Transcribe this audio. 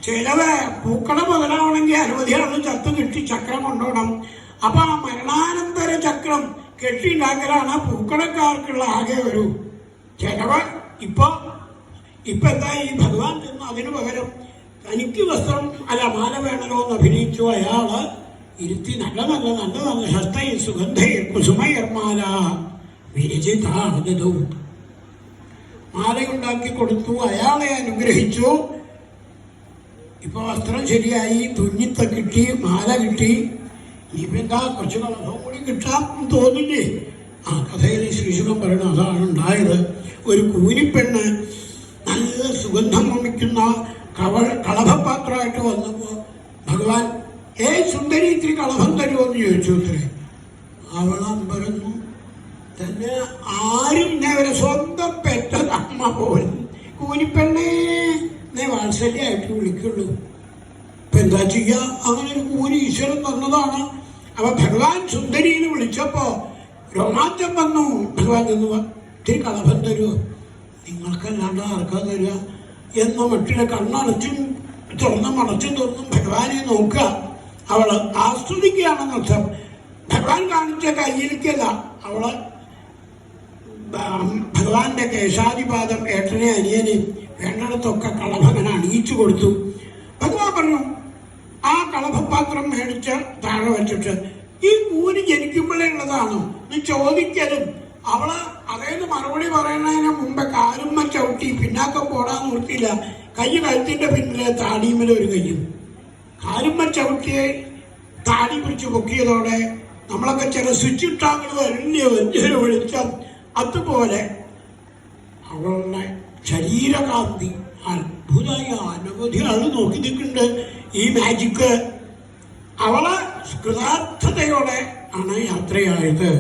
ചിലവ് പൂക്കളം മുതലാവണമെങ്കിൽ 60 ആൾ ചത്ത് കിട്ടി ചക്രം കൊണ്ടുപോകണം. അപ്പൊ ആ മരണാനന്തര ചക്രം കെട്ടിണ്ടാക്കലാണ് പൂക്കളക്കാർക്കുള്ള ആകെ ഒരു ചെലവ്. ഇപ്പൊ എന്താ ഈ ഭഗവാൻ ചെന്ന് അതിനു പകരം തനിക്ക് വസ്ത്രം മാല വേണമല്ലോ എന്ന് അഭിനയിച്ചു. അയാള് ഇരുത്തി നല്ല ഹസ്തൈ സുഗന്ധൈ കുസുമയർമാല വിരചിതാർദ്ദതൗ മാലയുണ്ടാക്കി കൊടുത്തു. അയാളെ അനുഗ്രഹിച്ചു. ഇപ്പൊ വസ്ത്രം ശരിയായി, തുന്നിത്ത കിട്ടി, മാല കിട്ടി. ഇനിയിപ്പോ എന്താ കുറച്ച് കളഭം കൂടി കിട്ടാൻ തോന്നില്ലേ? ആ കഥയിൽ ശ്രീശുഖം പറയണ അതാണ് ഉണ്ടായത്. ഒരു കൂനിപ്പെണ്ണ് നല്ല സുഗന്ധം വമിക്കുന്ന കളഭപാത്രമായിട്ട് വന്നപ്പോ ഭഗവാൻ സുന്ദരി ഇത്തിരി കളഭം തരുമോന്ന് ചോദിച്ചു. അത്രേ അവളമ്പരന്നു തന്നെ ആരും നേരെ സ്വന്തം പെറ്റതമ്മ പോലും കൂനിപ്പെണ്ണേ വാത്സല്യമായിട്ട് വിളിക്കുള്ളൂ. ഇപ്പൊ എന്താ ചെയ്യാ? അങ്ങനെ ഒരു കൂനി ഈശ്വരൻ തന്നതാണ്. അപ്പൊ ഭഗവാൻ സുന്ദരിന്ന് വിളിച്ചപ്പോ രോമാഞ്ചം വന്നു. ഭഗവാൻ ചെന്ന് ഇത്തിരി കളഭം തരുമോ? നിങ്ങൾക്കല്ലാണ്ട് ആർക്കാ തരിക എന്ന മട്ടിലെ കണ്ണടച്ചും മടച്ചും തുറന്നും ഭഗവാനെ നോക്കുക. അവള് ആസ്വദിക്കുകയാണെന്നർത്ഥം. ഭഗവാൻ കാണിച്ച കയ്യിലേക്കല്ല, അവള് ഭഗവാന്റെ കേശാദിപാദം ഏട്ടനെ അനിയനെയും വേണ്ടിടത്തൊക്കെ കളഭങ്ങനെ അണിയിച്ചു കൊടുത്തു. ഭഗവാൻ പറഞ്ഞു, ആ കളഭപാത്രം മേടിച്ച് താഴെ വെച്ചിട്ട് ഈ കൂനി ജനിക്കുമ്പോഴേ ഉള്ളതാണോ നീ ചോദിക്കലും. അവള് അതേന്ന് മറുപടി പറയുന്നതിന് മുമ്പ് കാലുമ്മ ചവിട്ടി പിന്നാക്കം പോടാൻ നിർത്തിയില്ല. കൈ കഴുത്തിന്റെ പിന്നിലെ താടിയുമ്മലൊരു കയ്യും കാലുമ്മ ചവിട്ടിയെ താടി പിടിച്ച് പൊക്കിയതോടെ നമ്മളൊക്കെ ചില സ്വിച്ച് ഇട്ടാങ്ങൾ വലിയൊരു വെളിച്ചം. അതുപോലെ അവളുടെ ശരീരകാന്തി അത്ഭുതമായ അനവധി ആള് നോക്കി നിൽക്കുന്നുണ്ട് ഈ മാജിക്ക്. അവള് കൃതാർത്ഥതയോടെ ആണ് യാത്രയായത്.